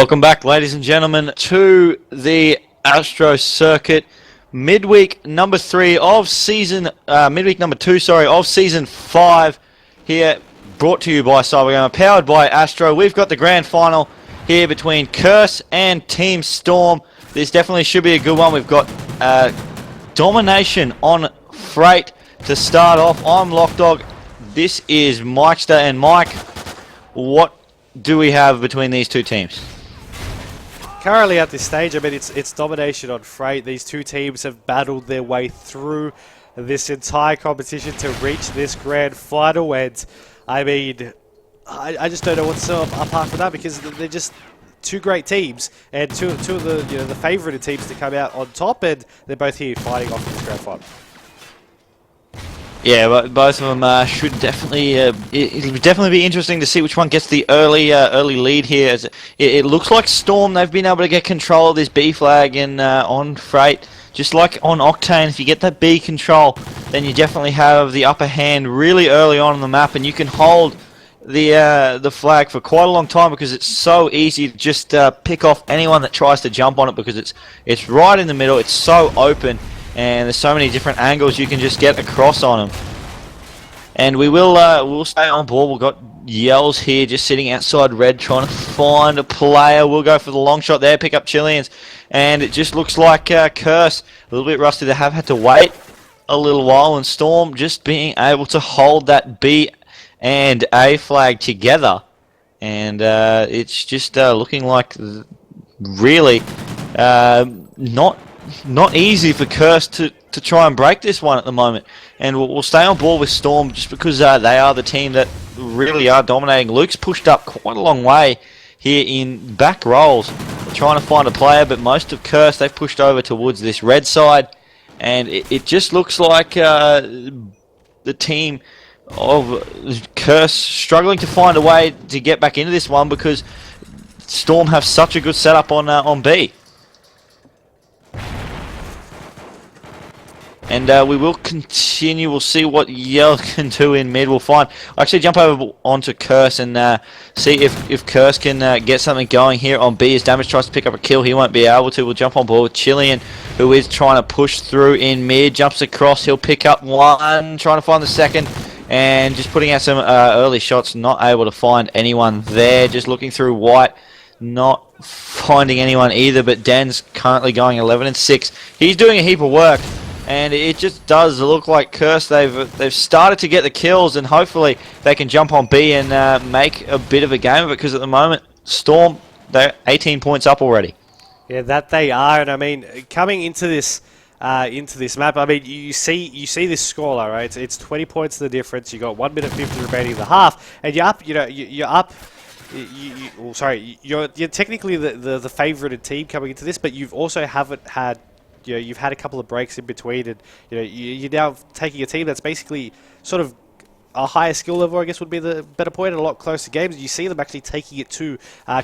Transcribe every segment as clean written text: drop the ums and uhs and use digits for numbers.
Welcome back, ladies and gentlemen, to the ASTRO circuit. Midweek number 3 of season, midweek number 2, sorry, of season 5 here, brought to you by CyberGamer, powered by ASTRO. We've got the grand final here between Curse and Team Storm. This definitely should be a good one. We've got domination on Freight to start off. I'm Lachdog. This is Myksta, and Mike, what do we have between these two teams? Currently at this stage, I mean, it's domination on Freight. These two teams have battled their way through this entire competition to reach this grand final, and I mean, I just don't know what's apart from that, because they're just two great teams and two of the the favoured teams to come out on top, and they're both here fighting off this grand final. Yeah, but both of them should definitely. It'll definitely be interesting to see which one gets the early lead here. As it looks like Storm, they've been able to get control of this B flag in on Freight, just like on Octane. If you get that B control, then you definitely have the upper hand really early on the map, and you can hold the flag for quite a long time, because it's so easy to just pick off anyone that tries to jump on it, because it's right in the middle. It's so open. And there's so many different angles you can just get across on them. And we'll stay on board. We've got Yells here just sitting outside red trying to find a player. We'll go for the long shot there, pick up Chileans. And it just looks like Curse, a little bit rusty. They have had to wait a little while, and Storm just being able to hold that B and A flag together. And it's just looking like really not easy for Curse to try and break this one at the moment. And we'll stay on board with Storm just because they are the team that really are dominating. Luke's pushed up quite a long way here in back rolls, trying to find a player, but most of Curse, they've pushed over towards this red side. And it just looks like the team of Curse struggling to find a way to get back into this one, because Storm have such a good setup on B. And we will continue. We'll see what Yell can do in mid. We'll find. I'll actually jump over onto Curse and see if Curse can get something going here on B. As Damage tries to pick up a kill, he won't be able to. We'll jump on board with Chilean, who is trying to push through in mid. Jumps across. He'll pick up one, trying to find the second, and just putting out some early shots. Not able to find anyone there. Just looking through white. Not finding anyone either. But Dan's currently going 11 and 6. He's doing a heap of work. And it just does look like Curse, they've started to get the kills, and hopefully they can jump on B and make a bit of a game of it, because at the moment, Storm, they're 18 points up already. Yeah, that they are, and I mean, coming into this map, I mean, you see this scoreline, right? It's 20 points the difference. You got 1 minute 50 remaining in the half, and you're up. You're up. You're technically the favoured team coming into this, but you've also haven't had. You've had a couple of breaks in between, and you're now taking a team that's basically sort of a higher skill level, I guess would be the better point, and a lot closer games. You see them actually taking it to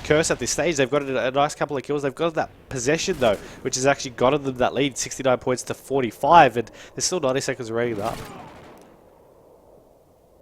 Curse at this stage. They've got a nice couple of kills. They've got that possession, though, which has actually gotten them that lead, 69 points to 45, and there's still 90 seconds remaining up.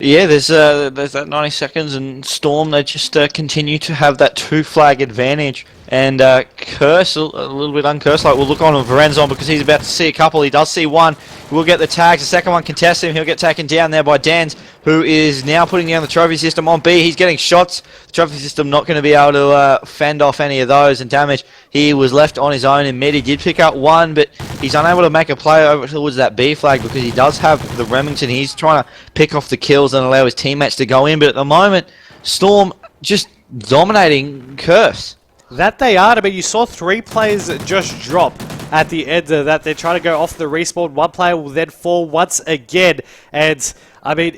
Yeah, there's that 90 seconds, and Storm, they just continue to have that 2 flag advantage. And Curse, a little bit uncursed, like we'll look on Varenzon, because he's about to see a couple. He does see one. We'll get the tags. The second one contests him. He'll get taken down there by Dans, who is now putting down the trophy system on B. He's getting shots. The trophy system not going to be able to fend off any of those, and Damage, he was left on his own in mid. He did pick up one, but he's unable to make a play over towards that B flag, because he does have the Remington. He's trying to pick off the kills and allow his teammates to go in, but at the moment, Storm just dominating Curse. That they are. I mean, you saw 3 players just drop at the end of that. They're trying to go off the respawn. One player will then fall once again. And, I mean,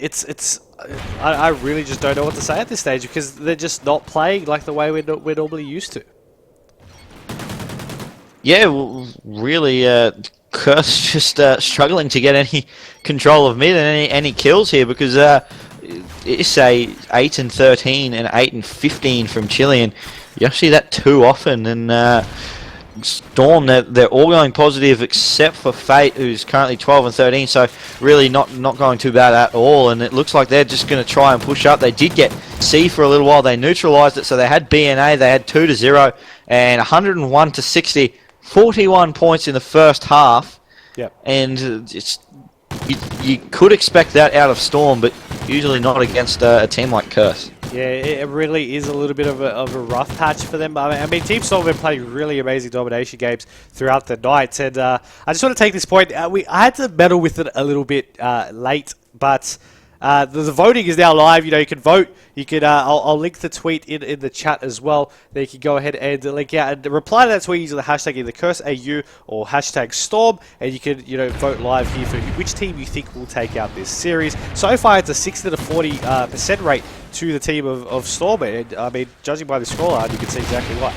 I really just don't know what to say at this stage, because they're just not playing like the way we're normally used to. Yeah, well, really, Curse just struggling to get any control of mid and any kills here, because it's a 8 and 13 and 8 and 15 from Chilean. You don't see that too often, and Storm, they're all going positive except for Fate, who's currently 12 and 13, so really not going too bad at all. And it looks like they're just going to try and push up. They did get C for a little while. They neutralized it, so they had B and A. They had 2-0 and 101 to 60, 41 points in the first half. Yep. And you could expect that out of Storm, but usually not against a team like Curse. Yeah, it really is a little bit of a rough patch for them. I mean, Team Storm have been playing really amazing domination games throughout the night. And I just want to take this point. I had to meddle with it a little bit late, but the voting is now live. You know, you can vote. You can. I'll link the tweet in the chat as well. There you can go ahead and link out and reply to that tweet using the hashtag either CurseAU or hashtag Storm, and you can vote live here for which team you think will take out this series. So far, it's a 60 to 40% rate to the team of Storm, and I mean, judging by the scoreline, you can see exactly why.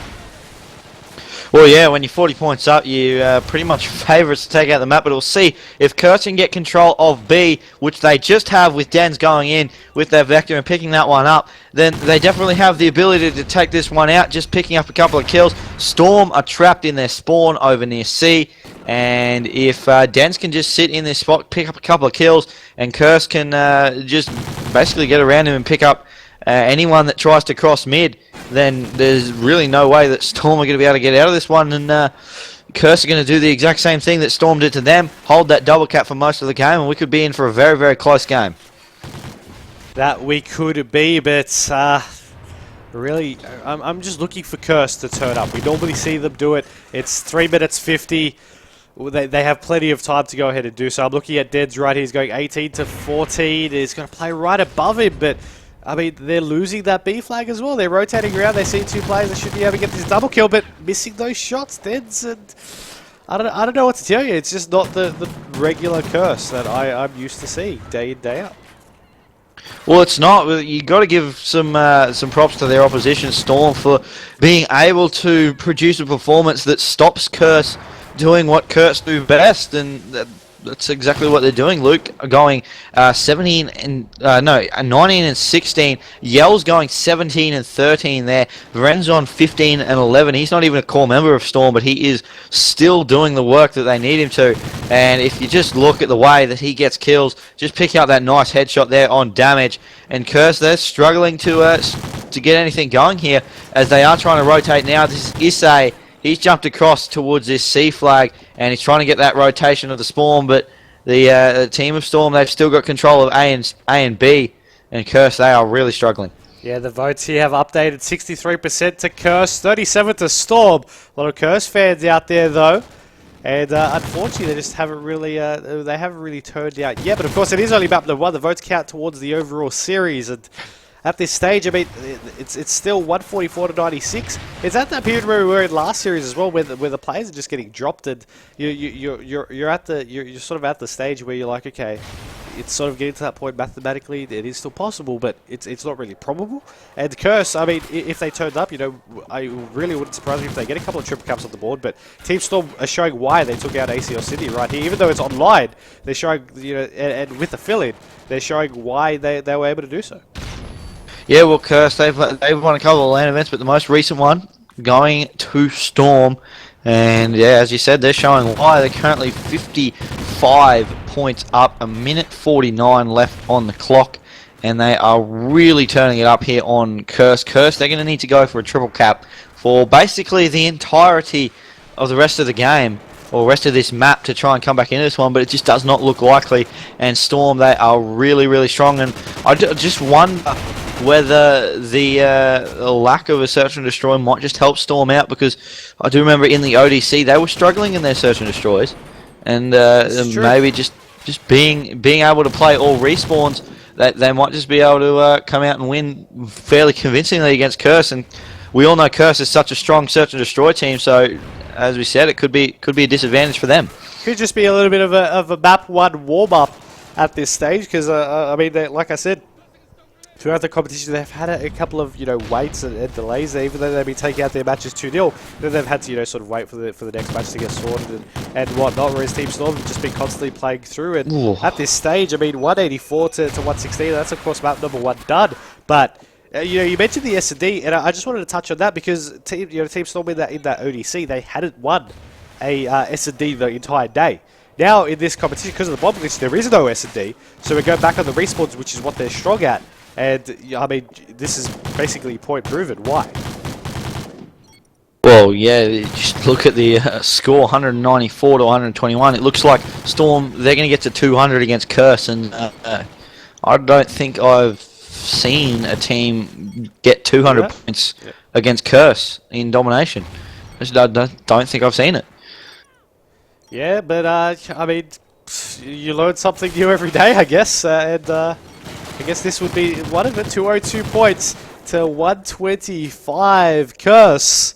Well, yeah, when you're 40 points up, you're pretty much favourites to take out the map, but we'll see if Curse can get control of B, which they just have with Dens going in with their Vector and picking that one up, then they definitely have the ability to take this one out, just picking up a couple of kills. Storm are trapped in their spawn over near C, and if Dens can just sit in this spot, pick up a couple of kills, and Curse can just basically get around him and pick up anyone that tries to cross mid, then there's really no way that Storm are going to be able to get out of this one, and Curse are going to do the exact same thing that Storm did to them, hold that double cap for most of the game, and we could be in for a very, very close game. That we could be, but really, I'm just looking for Curse to turn up. We normally see them do it. It's 3 minutes 50. They have plenty of time to go ahead and do so. I'm looking at Dens right here. He's going 18 to 14. He's going to play right above him, but I mean, they're losing that B flag as well. They're rotating around. They see two players. They should be able to get this double kill, but missing those shots, Dens. And I don't know what to tell you. It's just not the regular Curse that I'm used to seeing day in, day out. Well, it's not. You got to give some props to their opposition, Storm, for being able to produce a performance that stops Curse doing what Curse do best, and that's exactly what they're doing. Luke going 19 and 16. Yell's going 17 and 13 there. Vrenzon 15 and 11. He's not even a core member of Storm, but he is still doing the work that they need him to. And if you just look at the way that he gets kills, just pick out that nice headshot there on damage. And Curse, they're struggling to get anything going here, as they are trying to rotate now. This is Issei. He's jumped across towards this C flag, and he's trying to get that rotation of the spawn, but the team of Storm, they've still got control of A and B, and Curse, they are really struggling. Yeah, the votes here have updated 63% to Curse, 37 to Storm. A lot of Curse fans out there, though. And unfortunately, they just haven't really turned out yet. But of course, it is only map number 1. The votes count towards the overall series, and at this stage, I mean, it's still 144 to 96. It's at that period where we were in last series as well, where the players are just getting dropped, and you're sort of at the stage where you're like, okay, it's sort of getting to that point mathematically. It is still possible, but it's not really probable. And Curse, I mean, if they turned up, I really wouldn't surprise me if they get a couple of triple caps on the board. But Team Storm are showing why they took out ACL City right here, even though it's online. They're showing, and with the fill-in, they're showing why they were able to do so. Yeah, well, Curse, they've won a couple of LAN events, but the most recent one going to Storm. And yeah, as you said, they're showing why. They're currently 55 points up, a minute 49 left on the clock, and they are really turning it up here on Curse. Curse, they're going to need to go for a triple cap for basically the entirety of the rest of the game, or rest of this map, to try and come back into this one, but it just does not look likely. And Storm, they are really, really strong, and I just wonder whether the lack of a search and destroy might just help Storm out, because I do remember in the ODC they were struggling in their search and destroys, and maybe just being able to play all respawns, that they might just be able to come out and win fairly convincingly against Curse. And we all know Curse is such a strong search and destroy team, so as we said, it could be a disadvantage for them. Could just be a little bit of a map 1 warm up at this stage, because I mean, like I said, throughout the competition, they've had a couple of waits and delays. Even though they've been taking out their matches 2-0, then they've had to sort of wait for the next match to get sorted and whatnot. Whereas Team Storm have just been constantly playing through. And at this stage, I mean, 184 to 116. That's of course map number 1 done. But You mentioned the S&D, and I just wanted to touch on that because Team Storm in that ODC, they hadn't won a S&D the entire day. Now in this competition, because of the bomb glitch, there is no S&D, so we go back on the respawns, which is what they're strong at. And I mean, this is basically point proven. Why? Well, yeah, just look at the score, 194 to 121. It looks like Storm, they're going to get to 200 against Curse, and I don't think I've seen a team get 200 points against Curse in domination. I don't think I've seen it. Yeah, but I mean, you learn something new every day, I guess, and I guess this would be one of the 202 points to 125. Curse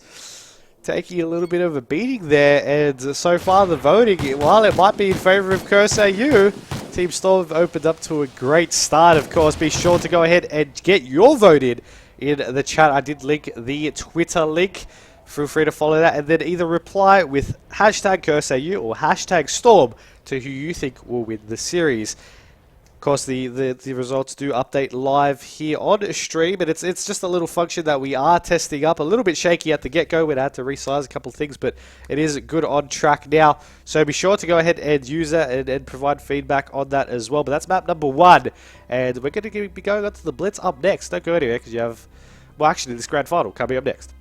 taking a little bit of a beating there, and so far the voting, while it might be in favour of Curse AU, Team Storm have opened up to a great start. Of course, be sure to go ahead and get your vote in the chat. I did link the Twitter link. Feel free to follow that, and then either reply with hashtag CurseAU or hashtag Storm to who you think will win the series. Of course, the results do update live here on stream, and it's just a little function that we are testing up. A little bit shaky at the get-go. We'd had to resize a couple of things, but it is good on track now. So be sure to go ahead and use that and provide feedback on that as well. But that's map number 1, and we're going to be going on to the Blitz up next. Don't go anywhere because you have, well, actually, this grand final coming up next.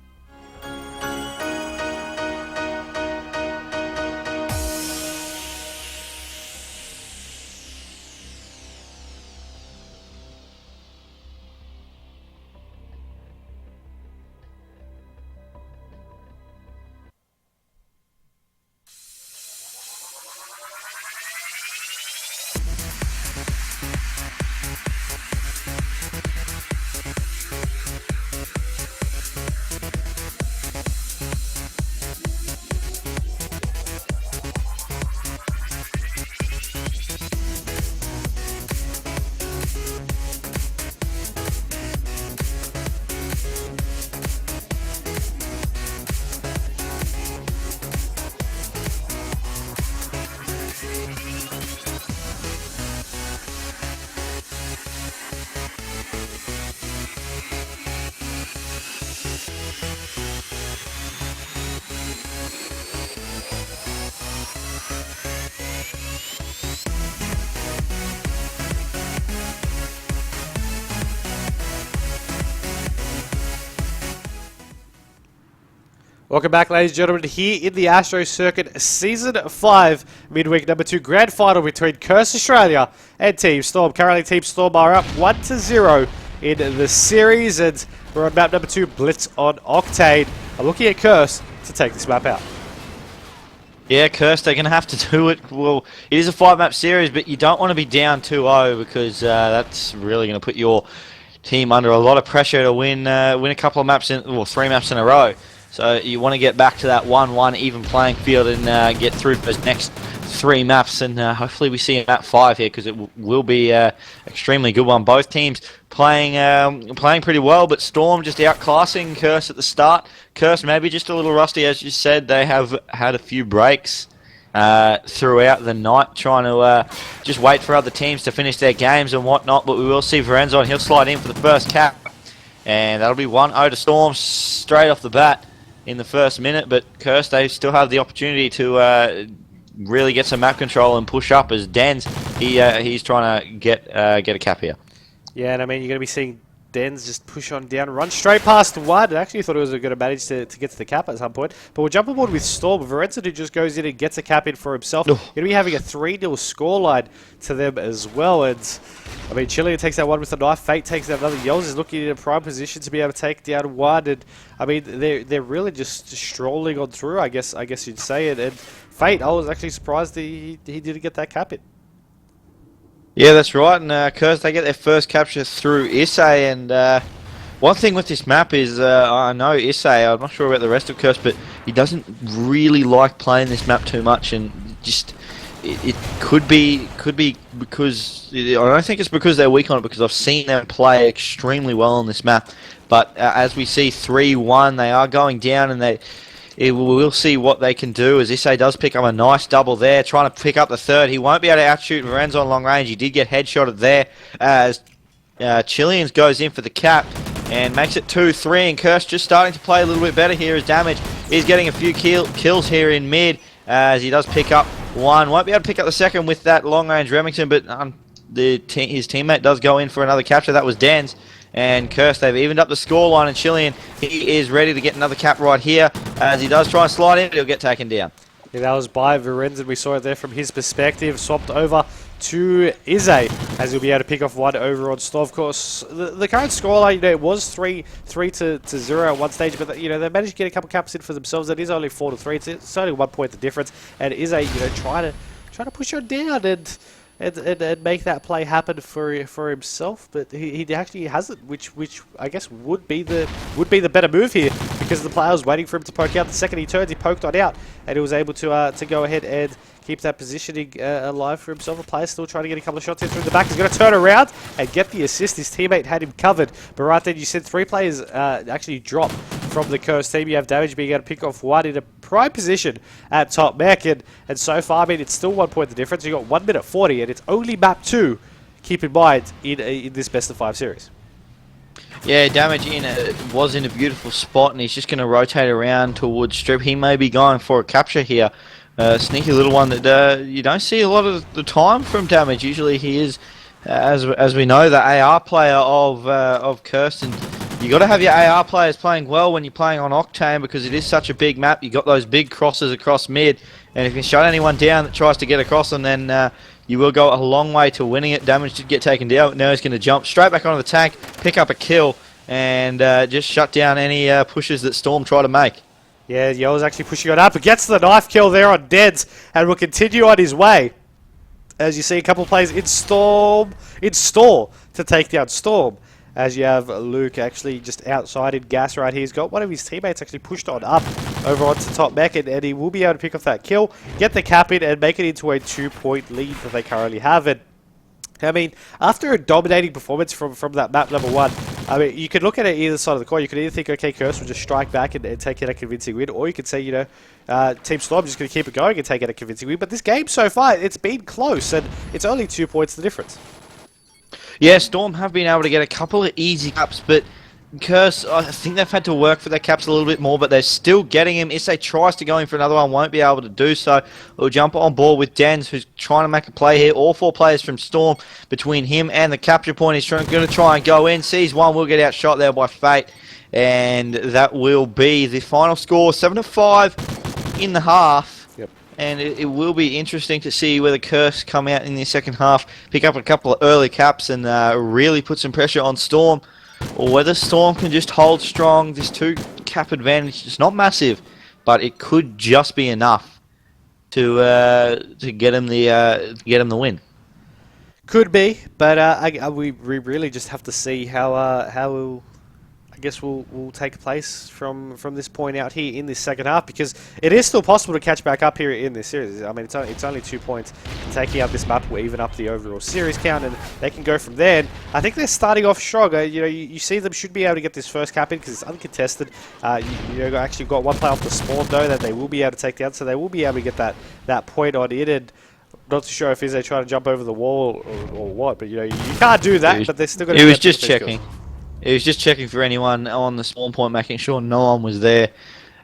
Welcome back, ladies and gentlemen, here in the Astro Circuit Season 5 Midweek number 2 Grand Final between Curse Australia and Team Storm. Currently, Team Storm are up 1-0 in the series, and we're on map number 2, Blitz on Octane. I'm looking at Curse to take this map out. Yeah, Curse, they're going to have to do it. Well, it is a 5-map series, but you don't want to be down 2-0 because that's really going to put your team under a lot of pressure to win a couple of maps, 3 maps in a row. So you want to get back to that 1-1 even playing field and get through those next 3 maps, and hopefully we see map 5 here because it will be an extremely good one. Both teams playing pretty well, but Storm just outclassing Curse at the start. Curse maybe just a little rusty, as you said. They have had a few breaks throughout the night trying to just wait for other teams to finish their games and whatnot, but we will see Verenzon. He'll slide in for the first cap, and that'll be 1-0 to Storm straight off the bat in the first minute, but Curse, they still have the opportunity to really get some map control and push up as Dens, he's trying to get a cap here. Yeah, and I mean, you're going to be seeing Dens just push on down, run straight past one. I actually thought it was going to manage to get to the cap at some point, but we'll jump aboard with Storm. Verenzon, who just goes in and gets a cap in for himself. Going to be having a 3-0 scoreline to them as well, and I mean, Chilean takes that one with a knife. Fate takes that another. Yells is looking in a prime position to be able to take down one, and I mean, they're really just strolling on through, I guess you'd say it. And Fate, I was actually surprised he didn't get that cap in. Yeah, that's right, and Curse, they get their first capture through Issei, and one thing with this map is, I know Issei, I'm not sure about the rest of Curse, but he doesn't really like playing this map too much, and just, it could be because, I don't think it's because they're weak on it, because I've seen them play extremely well on this map, but as we see 3-1, they are going down, and we'll see what they can do, as Issei does pick up a nice double there, trying to pick up the third. He won't be able to outshoot Verenzon long range. He did get headshotted there as Chileans goes in for the cap. and makes it 2-3, and Curse just starting to play a little bit better here as Damage is getting a few kills here in mid as he does pick up one. Won't be able to pick up the second with that long-range Remington, but his teammate does go in for another capture. That was Dan's. And Curse, they've evened up the scoreline, and Chilean, he is ready to get another cap right here as he does try and slide in, but he'll get taken down. Yeah, that was by Virenzen. We saw it there from his perspective. Swapped over to Ize as he'll be able to pick off one over on Storm. Of course, the current scoreline, it was 3 to 0 at one stage, but they managed to get a couple caps in for themselves. It is only 4 to 3. It's only 1 point the difference, and Ize, trying to push on down and make that play happen for himself, but he actually hasn't, which I guess would be the better move here, because the player was waiting for him to poke out. The second he turns, he poked on out, and he was able to go ahead and keep that positioning alive for himself. A player still trying to get a couple of shots in through the back. He's going to turn around and get the assist. His teammate had him covered, but right then you said 3 players actually drop from the Curse team. You have Damage being able to pick off one in a prime position at top mech, and so far, I mean, it's still 1 point the difference. You got 1 minute 40, and it's only map 2. Keep in mind in this best of 5 series. Yeah, Damage was in a beautiful spot, and he's just going to rotate around towards Strip. He may be going for a capture here. Sneaky little one that you don't see a lot of the time from Damage. Usually he is, as we know, the AR player of Curse, and you got to have your AR players playing well when you're playing on Octane, because it is such a big map. You got those big crosses across mid, and if you can shut anyone down that tries to get across them, then you will go a long way to winning it. Damage did get taken down. Now he's going to jump straight back onto the tank, pick up a kill, and just shut down any pushes that Storm try to make. Yeah, Yellow's actually pushing on up, but gets the knife kill there on Deads, and will continue on his way. As you see a couple of players in Store to take down Storm. As you have Luke actually just outside in gas right here. He's got one of his teammates actually pushed on up over onto top mech, and he will be able to pick off that kill, get the cap in, and make it into a 2-point lead that they currently have. And I mean, after a dominating performance from that map number 1, I mean, you could look at it either side of the coin. You could either think, okay, Curse will just strike back and take it a convincing win, or you could say, Team Storm just going to keep it going and take it a convincing win. But this game so far, it's been close, and it's only 2 points the difference. Yeah, Storm have been able to get a couple of easy caps, but Curse, I think they've had to work for their caps a little bit more, but they're still getting him. If they tries to go in for another one, won't be able to do so. We'll jump on board with Dens, who's trying to make a play here. All 4 players from Storm, between him and the capture point, he's going to try and go in. Sees one, will get outshot there by Fate, and that will be the final score, 7-5 in the half. Yep. And it will be interesting to see whether Curse come out in the second half, pick up a couple of early caps, and really put some pressure on Storm, or whether Storm can just hold strong. This 2-cap advantage is not massive, but it could just be enough to get him the win. Could be, but we really just have to see how will take place from this point out here in this second half, because it is still possible to catch back up here in this series. I mean, it's only 2 points. Taking out this map will even up the overall series count, and they can go from there. And I think they're starting off strong. You see them should be able to get this first cap in because it's uncontested. Actually got 1 play off the spawn though that they will be able to take down, so they will be able to get that point on it. And not too sure if Izzy trying to jump over the wall or what, but you can't do that. But they're still going to. He was just checking. He was just checking for anyone on the spawn point, making sure no one was there,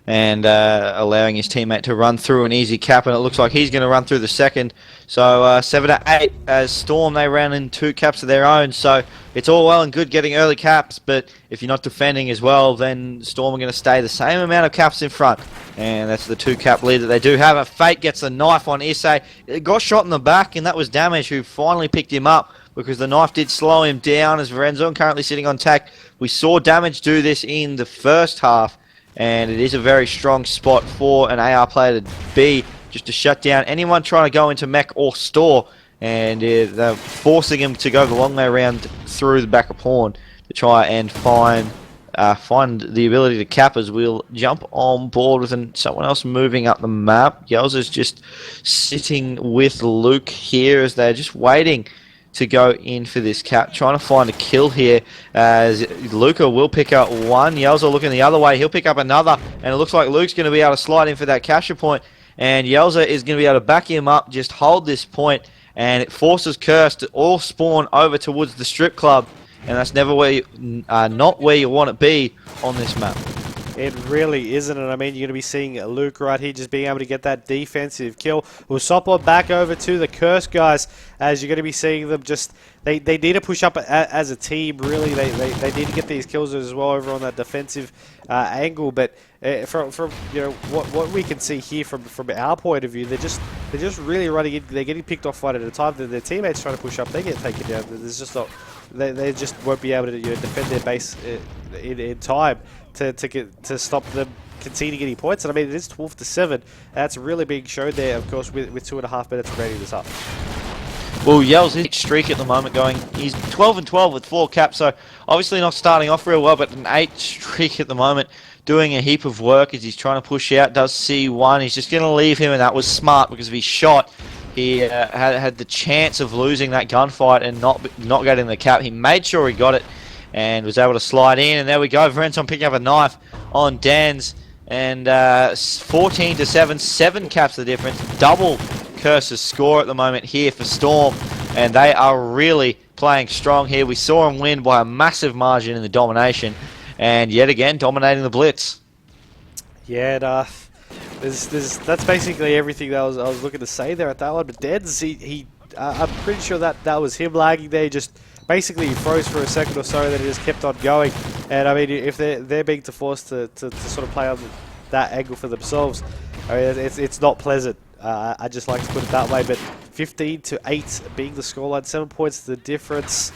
and allowing his teammate to run through an easy cap, and it looks like he's going to run through the second. So 7-8 as Storm, they ran in 2 caps of their own, so it's all well and good getting early caps, but if you're not defending as well, then Storm are going to stay the same amount of caps in front, and that's the 2-cap lead that they do have. A Fate gets the knife on Issei. It got shot in the back, and that was Damage who finally picked him up, because the knife did slow him down as Verenzon currently sitting on tack. We saw Damage do this in the first half, and it is a very strong spot for an AR player to be, just to shut down anyone trying to go into mech or store, and they're forcing him to go the long way around through the back of pawn to try and find the ability to cap, as we'll jump on board with someone else moving up the map. Yells is just sitting with Luke here as they're just waiting to go in for this cap, trying to find a kill here, as Luca will pick up one. Yelza looking the other way, he'll pick up another, and it looks like Luke's going to be able to slide in for that capture point, and Yelza is going to be able to back him up, just hold this point, and it forces Curse to all spawn over towards the strip club, and that's never where not where you want to be on this map. It really isn't, and I mean, you're going to be seeing Luke right here just being able to get that defensive kill. We'll swap on back over to the Curse guys, as you're going to be seeing them just, they need to push up as a team, really. They need to get these kills as well over on that defensive angle, but from you know what we can see here from our point of view, they're just really running in, they're getting picked off one at a time. Their teammates trying to push up, they get taken down. There's just not, they just won't be able to defend their base in time to stop them conceding any points. And I mean, it is 12-7. That's really being shown there, of course, with 2.5 minutes remaining this up. Well, Yell's his streak at the moment going. He's 12-12 with 4 caps, so obviously not starting off real well, but an 8 streak at the moment, doing a heap of work as he's trying to push out. Does see one. He's just going to leave him, and that was smart because if he shot, he had the chance of losing that gunfight and not getting the cap. He made sure he got it and was able to slide in, and there we go. Varenton picking up a knife on Dan's, and 14-7, 7 caps the difference. Double Curse's score at the moment here for Storm, and they are really playing strong here. We saw them win by a massive margin in the domination, and yet again dominating the Blitz. Yeah, that's basically everything that I was looking to say there at that one. But Dan's, I'm pretty sure that was him lagging there. Just basically he froze for a second or so, then he just kept on going. And I mean, if they're being forced to sort of play on that angle for themselves, I mean, it's not pleasant. I just like to put it that way. But 15-8 being the scoreline, 7 points the difference.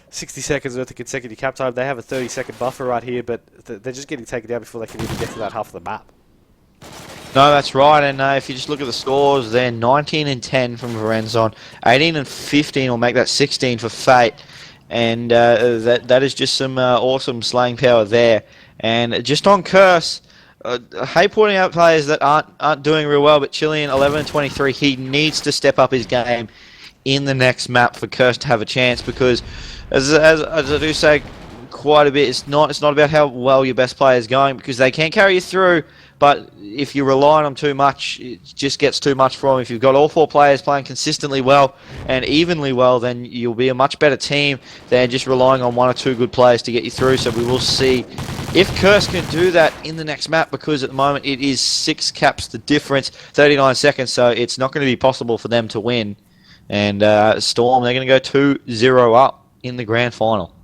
60 seconds worth of consecutive cap time. They have a 30-second buffer right here, but they're just getting taken down before they can even get to that half of the map. No, that's right, and if you just look at the scores, they're 19-10 from Varenton, 18-15 will make that 16 for Fate, and that is just some awesome slaying power there. And just on Curse, I hate pointing out players that aren't doing real well, but Chilean 11-23, he needs to step up his game in the next map for Curse to have a chance, because as I do say quite a bit, it's not about how well your best player is going, because they can carry you through. But if you rely on them too much, it just gets too much for them. If you've got all 4 players playing consistently well and evenly well, then you'll be a much better team than just relying on 1 or 2 good players to get you through. So we will see if Curse can do that in the next map, because at the moment it is 6 caps the difference, 39 seconds, so it's not going to be possible for them to win. And Storm, they're going to go 2-0 up in the grand final.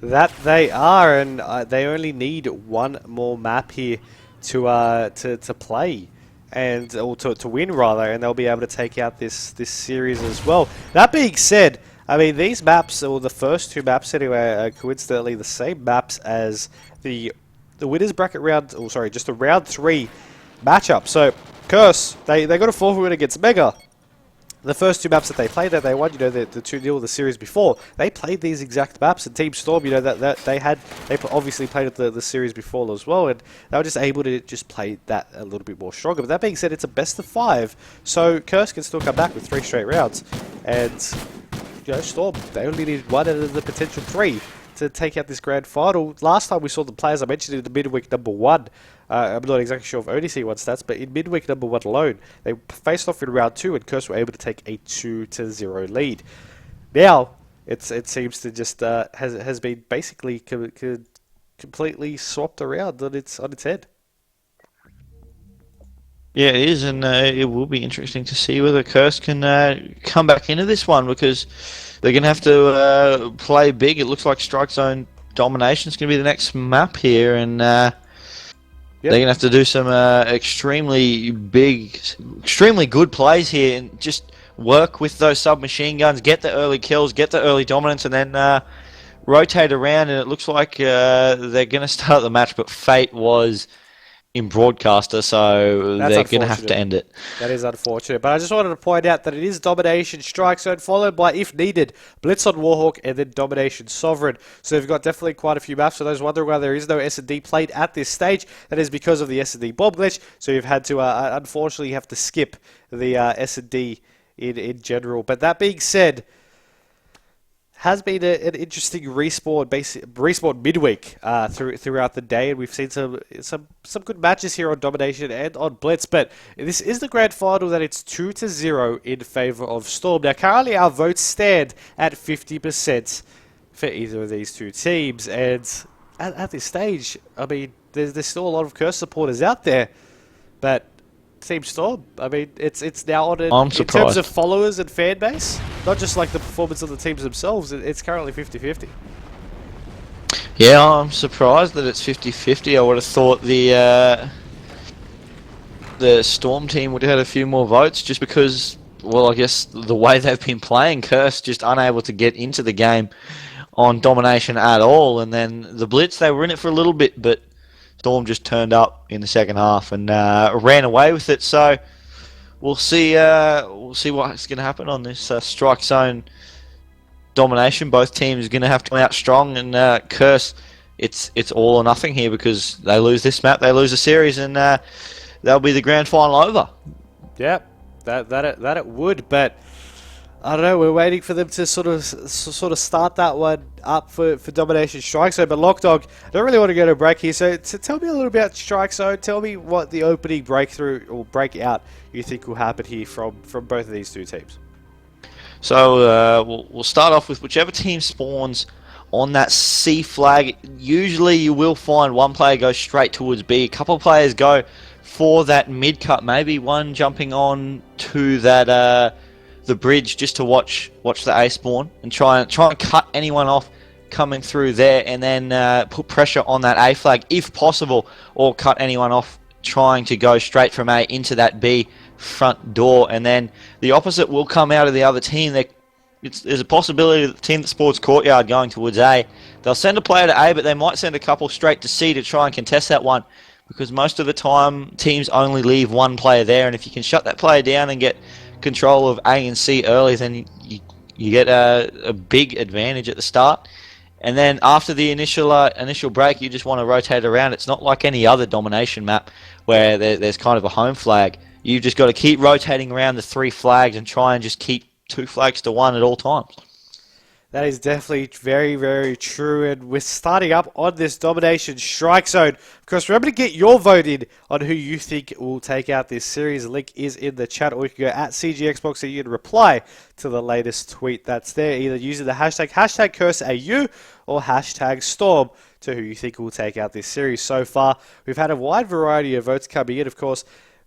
That they are, and they only need 1 more map here to play, and or to win rather, and they'll be able to take out this series as well. That being said, I mean, these maps, or the first 2 maps anyway, are coincidentally the same maps as the winners bracket round. Oh, sorry, just the round 3 matchup. So Curse, they got a 4 win against Mega. The first 2 maps that they played that they won, you know, the 2-0 the series before, they played these exact maps. And Team Storm, you know, that they obviously played the series before as well, and they were just able to just play that a little bit more stronger. But that being said, it's a best of 5, so Curse can still come back with 3 straight rounds. And you know, Storm, they only need 1 out of the potential 3 to take out this grand final. Last time we saw the players I mentioned in the midweek number 1. I'm not exactly sure of ODC1 stats, but in midweek number 1 alone, they faced off in round 2, and Curse were able to take a 2-0 lead. Now, it seems to just has been basically completely swapped around on its head. Yeah, it is, and it will be interesting to see whether Curse can come back into this one, because they're going to have to play big. It looks like Strike Zone Domination is going to be the next map here, and they're going to have to do some extremely big, extremely good plays here, and just work with those submachine guns, get the early kills, get the early dominance, and then rotate around. And it looks like they're going to start the match, but Fate was in broadcaster, so they're going to have to end it. That is unfortunate, but I just wanted to point out that it is Domination Strike Zone, followed by, if needed, Blitz on Warhawk, and then Domination Sovereign. So we've got definitely quite a few maps. For those wondering why there is no S&D played at this stage, that is because of the S&D bomb glitch, so you've had to, unfortunately, have to skip the S&D in general. But that being said, has been an interesting respawn midweek throughout the day, and we've seen some good matches here on Domination and on Blitz. But this is the grand final that it's 2-0 in favor of Storm. Now, currently our votes stand at 50%. for either of these two teams. And at this stage, I mean, there's still a lot of Curse supporters out there, but Team Storm, I mean, it's now on I'm in surprised. terms of followers and fan base, not just like the performance of the teams themselves. It's currently 50-50. Yeah, I'm surprised that it's 50-50. I would have thought the Storm team would have had a few more votes just because, well, I guess the way they've been playing, Curse just unable to get into the game on domination at all. And then the Blitz, they were in it for a little bit, but Storm just turned up in the second half and ran away with it. So we'll see what's going to happen on this strike zone domination. Both teams are going to have to come out strong, and Curse, it's all or nothing here because they lose this map, they lose the series, and that'll be the grand final over. Yep, that it would, but I don't know. We're waiting for them to sort of start that one up for Domination Strike Zone. But Lachdog, I don't really want to go to a break here. So tell me a little bit about Strike Zone. Tell me what the opening breakthrough or breakout you think will happen here from both of these two teams. So we'll start off with whichever team spawns on that C flag. Usually you will find one player go straight towards B. A couple of players go for that mid cut. Maybe one jumping on to that the bridge just to watch the A spawn and try and cut anyone off coming through there, and then put pressure on that A flag if possible, or cut anyone off trying to go straight from A into that B front door. And then the opposite will come out of the other team. There's a possibility that the team that sports courtyard going towards A, they'll send a player to A, but they might send a couple straight to C to try and contest that one, because most of the time teams only leave one player there, and if you can shut that player down and get control of A and C early, then you get a big advantage at the start. And then after the initial break, you just want to rotate around. It's not like any other domination map where there's kind of a home flag. You've just got to keep rotating around the three flags and try and just keep two flags to one at all times. That is definitely very, very true. And we're starting up on this Domination Strike Zone. Of course, remember to get your vote in on who you think will take out this series. The link is in the chat, or you can go at CGXbox and you can reply to the latest tweet that's there, either using the hashtag CurseAU or hashtag Storm, to who you think will take out this series. So far, we've had a wide variety of votes coming in, of course,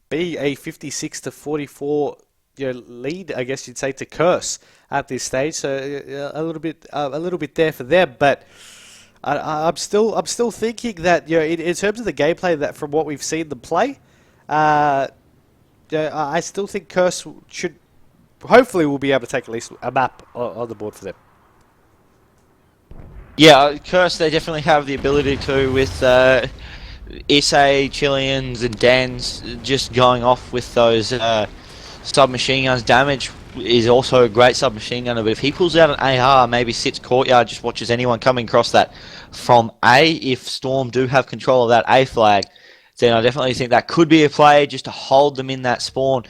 being a 56-44 lead, I guess you'd say, to Curse at this stage. So a little bit there for them, but I'm still thinking that in terms of the gameplay, that from what we've seen them play, I still think Curse hopefully will be able to take at least a map on the board for them. Yeah, Curse, they definitely have the ability to, with SA, Chileans and Dans just going off with those submachine guns. Damage is also a great submachine gunner, but if he pulls out an AR, maybe sits courtyard, just watches anyone coming across that from A, if Storm do have control of that A flag, then I definitely think that could be a play just to hold them in that spawn,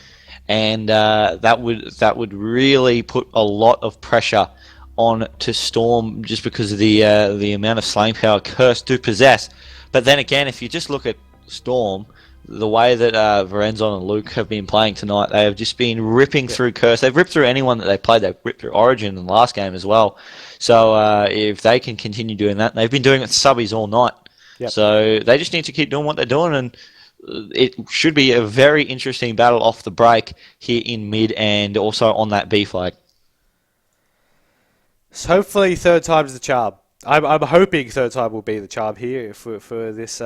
and that would really put a lot of pressure on to Storm, just because of the amount of slaying power Curse do possess. But then again, if you just look at Storm, the way that Varenzon and Luke have been playing tonight, they have just been ripping through Curse. They've ripped through anyone that they played. They've ripped through Origin in the last game as well. So if they can continue doing that, they've been doing it with subbies all night. Yep. So they just need to keep doing what they're doing, and it should be a very interesting battle off the break here in mid and also on that B flag. So hopefully third time's the charm. I'm hoping third time will be the charm here for this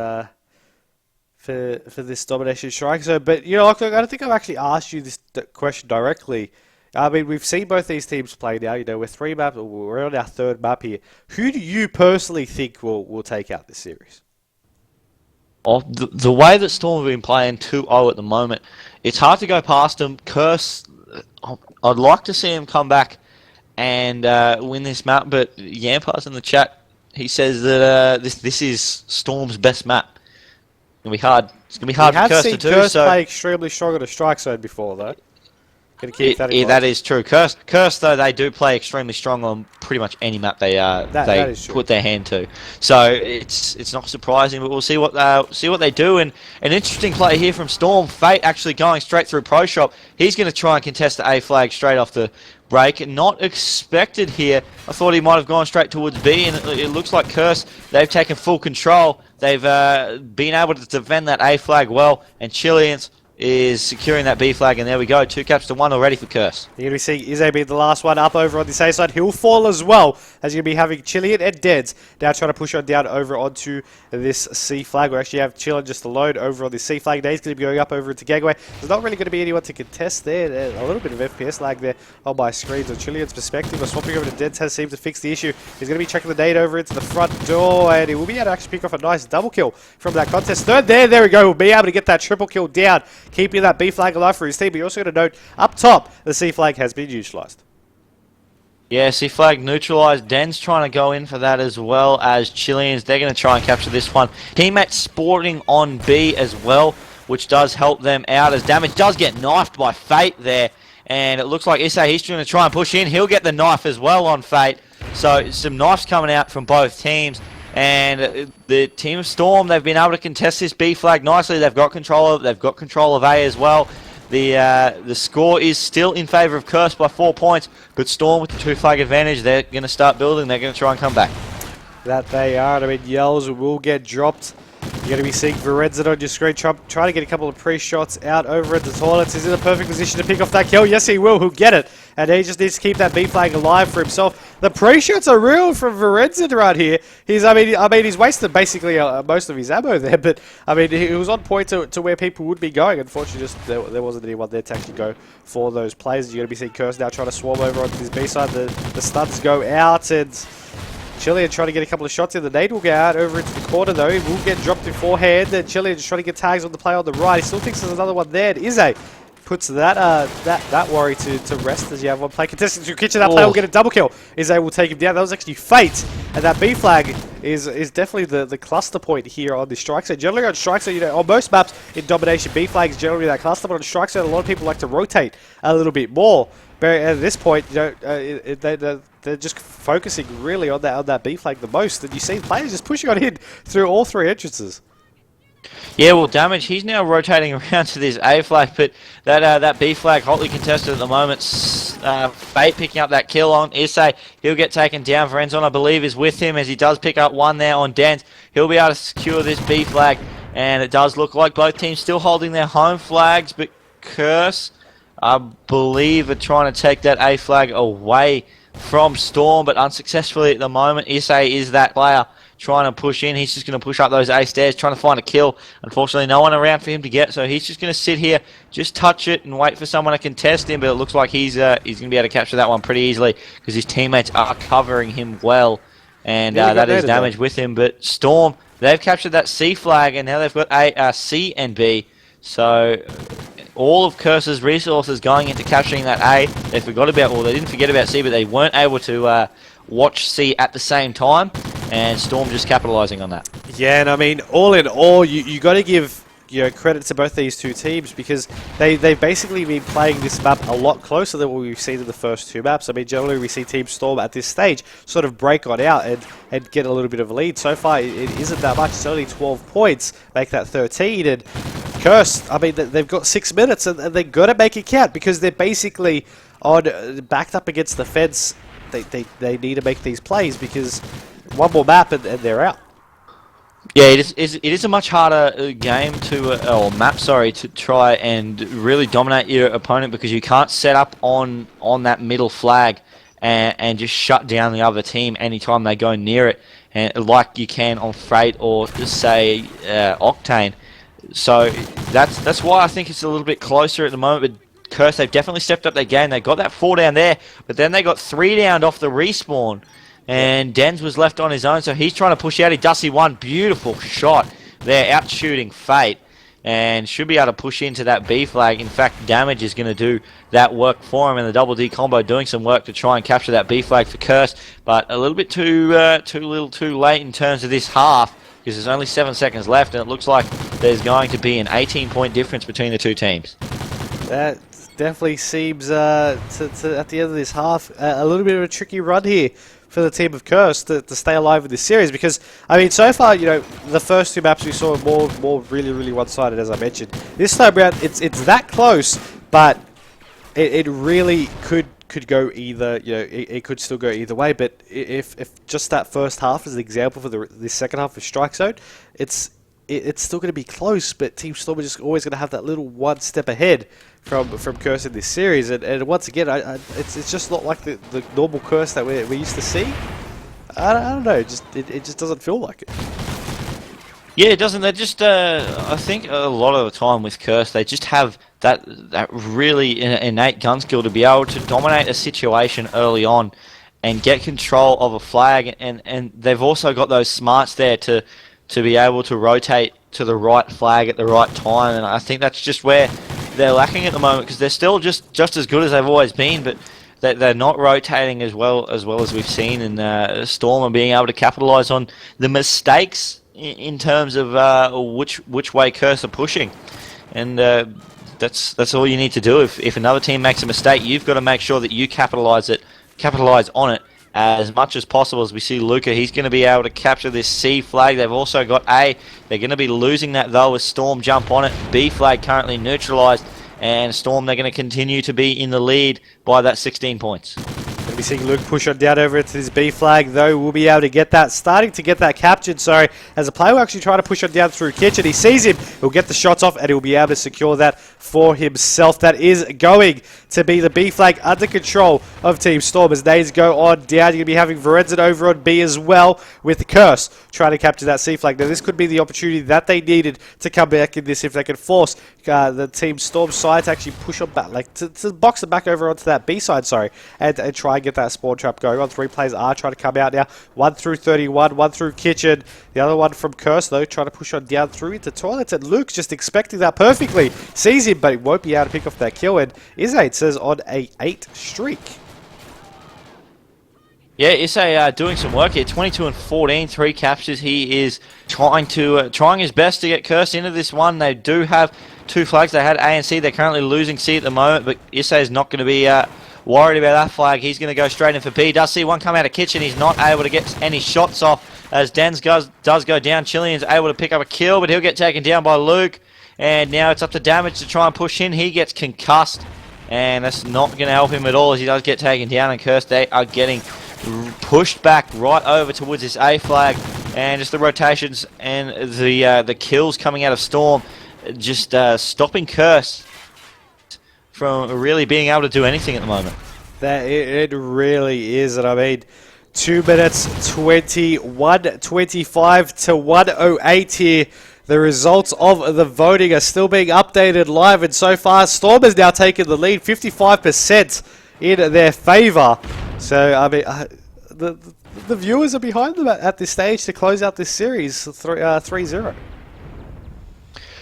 for this Domination Strike Zone. But I don't think I've actually asked you this question directly. I mean, we've seen both these teams play now. We're three maps. We're on our third map here. Who do you personally think will take out this series? Oh, the way that Storm have been playing 2-0 at the moment, it's hard to go past them. Curse, I'd like to see him come back and win this map, but Yampar's in the chat. He says that this is Storm's best map. It's gonna be hard. It's gonna be hard for Curse to do. We have seen Curse play extremely strong at a strike zone before, though. Gotta keep that in mind. That is true. Curse, though, they do play extremely strong on pretty much any map they put their hand to. So it's not surprising, but we'll see what they do. And an interesting play here from Storm. Fate actually going straight through Pro Shop. He's going to try and contest the A flag straight off break. Not expected here. I thought he might have gone straight towards B, and it looks like Curse, they've taken full control. They've been able to defend that A flag well, and Chileans is securing that B flag, and there we go. 2 caps to 1 already for Curse. You're going to be seeing Izzy be the last one up over on the A side. He'll fall as well, as you're going to be having Chilean and Deads now trying to push on down over onto this C flag. We actually have Chilean just alone over on the C flag. Now he's going to be going up over into Gangway. There's not really going to be anyone to contest there. A little bit of FPS lag there on my screen. So Chilean's perspective of swapping over to Deads has seemed to fix the issue. He's going to be checking the nade over into the front door, and he will be able to actually pick off a nice double kill from that contest. Third there we go. We'll be able to get that triple kill down, keeping that B flag alive for his team. But you're also going to note up top, the C flag has been neutralized. Yeah, C flag neutralized. Den's trying to go in for that as well as Chileans. They're going to try and capture this one. Teammate sporting on B as well, which does help them out as Damage does get knifed by Fate there. And it looks like Issa, he's going to try and push in. He'll get the knife as well on Fate. So some knives coming out from both teams. And the team of Storm, they've been able to contest this B flag nicely. They've got control of it. They've got control of A as well. The score is still in favour of Curse by 4 points, but Storm with the 2 flag advantage, they're going to start building. They're going to try and come back. That they are. I mean, yells will get dropped. You're going to be seeing Verenzen on your screen, trying to get a couple of pre-shots out over at the toilets. He's in a perfect position to pick off that kill. Yes, he will. He'll get it. And he just needs to keep that B flag alive for himself. The pre-shots are real from Verenzen right here. I mean, he's wasted basically most of his ammo there, but I mean, he was on point to where people would be going. Unfortunately, just there wasn't anyone there to actually go for those plays. You're going to be seeing Curse now trying to swarm over onto his B side. The stuns go out, and Chilean trying to get a couple of shots in. The nade will get out over into the corner though. He will get dropped in forehand. And Chilean just trying to get tags on the play on the right. He still thinks there's another one there. Izzy puts that worry to rest as you have one play contested to kitchen. That play will get a double kill. Izzy will take him down. That was actually Fate. And that B flag is definitely the cluster point here on the strike zone. Generally on strike zone, on most maps in domination, B flag is generally that cluster, but on strike zone, a lot of people like to rotate a little bit more. But at this point, they're just focusing really on that B flag the most. And you see players just pushing on in through all 3 entrances. Yeah, well, Damage, he's now rotating around to this A flag, but that B flag hotly contested at the moment. Fate picking up that kill on Issa. He'll get taken down. Verenzen, I believe, is with him as he does pick up one there on Dent. He'll be able to secure this B flag, and it does look like both teams still holding their home flags, but Curse, I believe, are trying to take that A flag away from Storm, but unsuccessfully at the moment. Issa is that player trying to push in. He's just going to push up those A stairs, trying to find a kill. Unfortunately, no one around for him to get, so he's just going to sit here, just touch it, and wait for someone to contest him. But it looks like he's going to be able to capture that one pretty easily because his teammates are covering him well, and that is Damage with him. But Storm, they've captured that C flag, and now they've got A, C, and B. So all of Curse's resources going into capturing that A. They forgot about, well, they didn't forget about C, but they weren't able to watch C at the same time, and Storm just capitalizing on that. Yeah, and I mean, all in all, you got to give credit to both these 2 teams because they've basically been playing this map a lot closer than what we've seen in the first 2 maps. I mean, generally we see Team Storm at this stage sort of break on out and get a little bit of a lead. So far, it isn't that much. It's only 12 points, make that 13, and Curse, I mean, they've got 6 minutes and they've got to make it count because they're basically backed up against the fence. They need to make these plays because one more map and they're out. Yeah, it is a much harder game or map, sorry, to try and really dominate your opponent because you can't set up on that middle flag and just shut down the other team anytime they go near it, and like you can on Freight or say Octane. So that's why I think it's a little bit closer at the moment. But Curse, they've definitely stepped up their game. They got that 4 down there, but then they got 3 down off the respawn. And Dens was left on his own, so he's trying to push out. He does see one beautiful shot there, out shooting Fate, and should be able to push into that B flag. In fact, Damage is going to do that work for him, and the double D combo doing some work to try and capture that B flag for Curse, but a little bit too late in terms of this half, because there's only 7 seconds left, and it looks like there's going to be an 18-point difference between the 2 teams. That definitely seems, at the end of this half, a little bit of a tricky run here for the team of Curse to stay alive in this series, because I mean, so far, the first 2 maps we saw more really one-sided, as I mentioned. This time around, it's that close, but it really could could go either, it could still go either way. But if just that first half is an example for the second half of Strike Zone, it's still going to be close. But Team Storm are just always going to have that little one step ahead from Curse in this series. And once again, it's just not like the normal Curse that we used to see. I don't know. It just doesn't feel like it. Yeah, it doesn't. They just, I think a lot of the time with Curse, they just have that really innate gun skill to be able to dominate a situation early on and get control of a flag, and they've also got those smarts there to be able to rotate to the right flag at the right time, and I think that's just where they're lacking at the moment, because they're still just as good as they've always been, but they're not rotating as well as we've seen, and Storm are being able to capitalise on the mistakes in terms of which way Curse are pushing, and that's all you need to do. If another team makes a mistake, you've got to make sure that you capitalise on it as much as possible. As we see Luca, he's going to be able to capture this C flag. They've also got A. They're going to be losing that though as Storm jump on it. B flag currently neutralised, and Storm, they're going to continue to be in the lead by that 16 points. Going to be seeing Luke push on down over into this B flag, though. We'll be able to get that, starting to get that captured, sorry, as a player will actually try to push on down through Kitchen. He sees him, he'll get the shots off, and he'll be able to secure that for himself. That is going to be the B flag under control of Team Storm as nades go on down. You're going to be having Verenzen over on B as well, with Curse trying to capture that C flag. Now, this could be the opportunity that they needed to come back in this if they can force the Team Storm side to actually push on back, like to box them back over onto that B side, sorry, and try and get that spawn trap going on. Three players are trying to come out now. 1 through 31, 1 through Kitchen. The other one from Curse, though, trying to push on down through into Toilets, and Luke's just expecting that perfectly. Sees him, but he won't be able to pick off that kill, and Izay says on a 8 streak. Yeah, Issei doing some work here. 22 and 14, 3 captures. He is trying his best to get Curse into this one. They do have 2 flags. They had A and C. They're currently losing C at the moment, but Issei is not going to be worried about that flag. He's going to go straight in for B. Does see one come out of Kitchen. He's not able to get any shots off as Dens does go down. Chilean's able to pick up a kill, but he'll get taken down by Luke. And now it's up to Damage to try and push in. He gets concussed, and that's not going to help him at all as he does get taken down. And Curse, they are getting pushed back right over towards this A flag, and just the rotations and the kills coming out of Storm just stopping Curse from really being able to do anything at the moment. That it really is, and I mean, 2 minutes 21, 25 to 108 here. The results of the voting are still being updated live, and so far Storm has now taken the lead, 55% in their favour. So, I mean, the viewers are behind them at this stage to close out this series 3-0.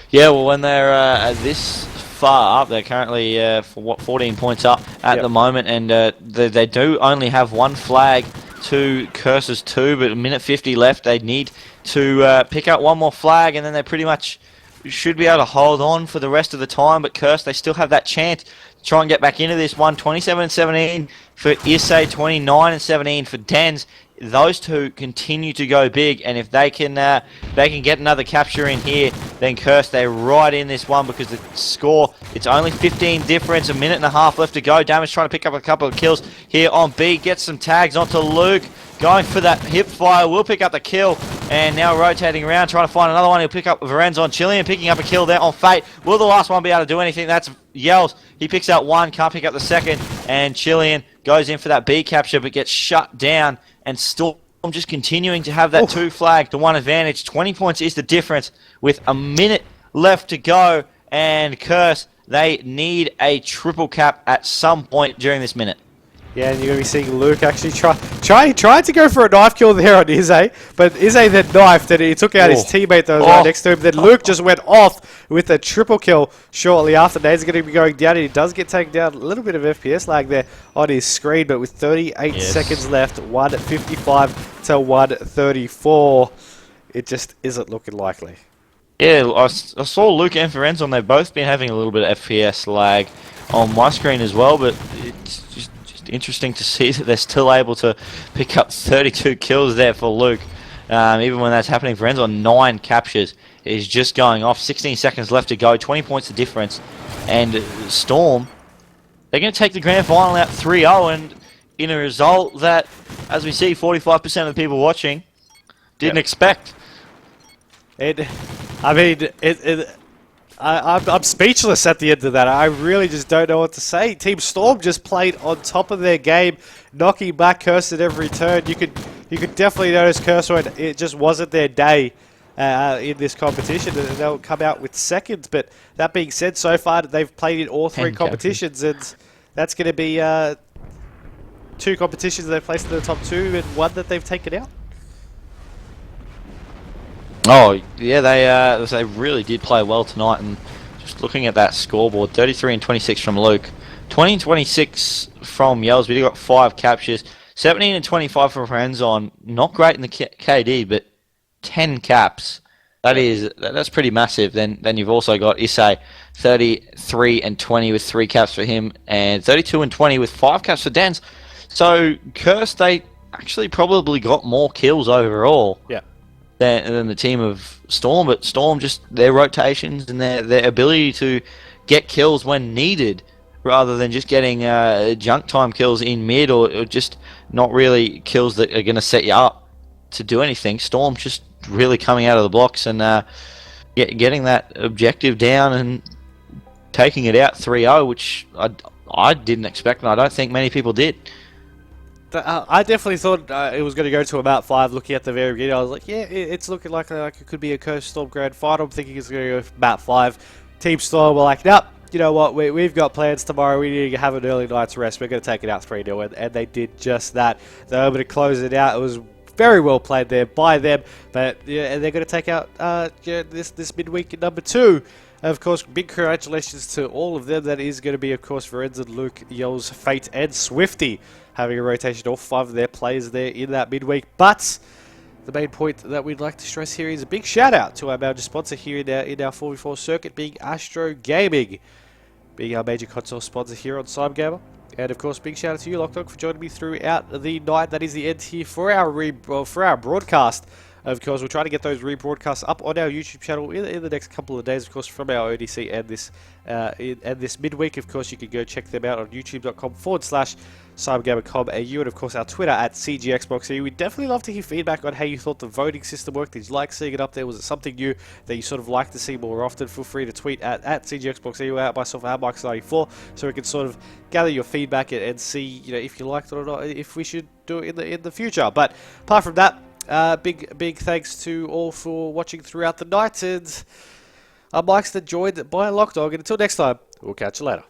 Yeah, well, when they're this far up, they're currently 14 points up at the moment, and they do only have 1 flag to Curse's 2, but a minute 50 left. They need to pick up 1 more flag, and then they pretty much should be able to hold on for the rest of the time. But Curse, they still have that chance to try and get back into this one. 27 and 17 for Issei, 29 and 17 for Dens. Those two continue to go big, and if they can get another capture in here, then Curse, they're right in this one, because the score, it's only 15 difference, a minute and a half left to go. Damage trying to pick up a couple of kills here on B, gets some tags onto Luke, going for that hip fire, will pick up the kill, and now rotating around, trying to find another one. He'll pick up Verenz on Chilean, picking up a kill there on Fate. Will the last one be able to do anything? That's Yells. He picks out 1, can't pick up the second, and Chilean goes in for that B capture, but gets shut down. And Storm just continuing to have that 2 flag to 1 advantage. 20 points is the difference with a minute left to go. And Curse, they need a triple cap at some point during this minute. Yeah, and you're going to be seeing Luke actually try to go for a knife kill there on Izay, but Izay then knifed and he took out his teammate that was right next to him. Then Luke just went off with a triple kill shortly after. Nade's going to be going down, and he does get taken down. A little bit of FPS lag there on his screen, but with 38 seconds left, 155 to 134, it just isn't looking likely. Yeah, I saw Luke and Ferenz they've both been having a little bit of FPS lag on my screen as well, but it's just interesting to see that they're still able to pick up 32 kills there for Luke. Even when that's happening, Ferenz on 9 captures is just going off. 16 seconds left to go, 20 points the difference, and Storm, they're going to take the grand final out 3-0, and in a result that, as we see, 45% of the people watching didn't expect. I'm speechless at the end of that. I really just don't know what to say. Team Storm just played on top of their game, knocking back Curse at every turn. You could definitely notice Curse when it just wasn't their day in this competition, and they'll come out with seconds. But that being said, so far they've played in all 3 competitions, and that's going to be 2 competitions they've placed in the top 2 and 1 that they've taken out. Oh, yeah, they really did play well tonight, and just looking at that scoreboard, 33 and 26 from Luke, 20 and 26 from Yells. We got 5 captures, 17 and 25 from Renzon. Not great in the KD, but 10 caps. That's pretty massive. Then you've also got Issei, 33 and 20 with 3 caps for him, and 32 and 20 with 5 caps for Dens. So Curse, they actually probably got more kills overall. Yeah. Than the team of Storm, but Storm, just their rotations and their ability to get kills when needed, rather than just getting junk time kills in mid, or just not really kills that are going to set you up to do anything. Storm just really coming out of the blocks and getting that objective down and taking it out 3-0, which I didn't expect, and I don't think many people did. I definitely thought it was going to go to about 5. Looking at the very beginning, I was like, yeah, it's looking like it could be a Curse Storm grand final. I'm thinking it's going to go about 5. Team Storm were like, nope, you know what, we've got plans tomorrow. We need to have an early night's rest. We're going to take it out 3-0, and they did just that. They were able to close it out. It was very well played there by them, but yeah, they're going to take out this midweek number 2. Of course, big congratulations to all of them. That is going to be, of course, Verenza, Luke, Yells, Fate, and Swifty, having a rotation, all 5 of their players there in that midweek. But the main point that we'd like to stress here is a big shout out to our major sponsor here in our 4v4 circuit, being ASTRO Gaming, being our major console sponsor here on CyberGamer. And of course, big shout out to you, Lachdog, for joining me throughout the night. That is the end here for our broadcast. Of course, we'll try to get those rebroadcasts up on our YouTube channel in the next couple of days, of course, from our ODC and this midweek. Of course, you can go check them out on youtube.com/cybergamer.com, and of course our Twitter at CGXboxE. We'd definitely love to hear feedback on how you thought the voting system worked. Did you like seeing it up there? Was it something new that you sort of like to see more often? Feel free to tweet at CGXboxE, at myself, at Myksta94, so we can sort of gather your feedback and see, if you liked it or not, if we should do it in the future. But apart from that, big thanks to all for watching throughout the night, and I'm Myksta, joined by Lachdog, and until next time, we'll catch you later.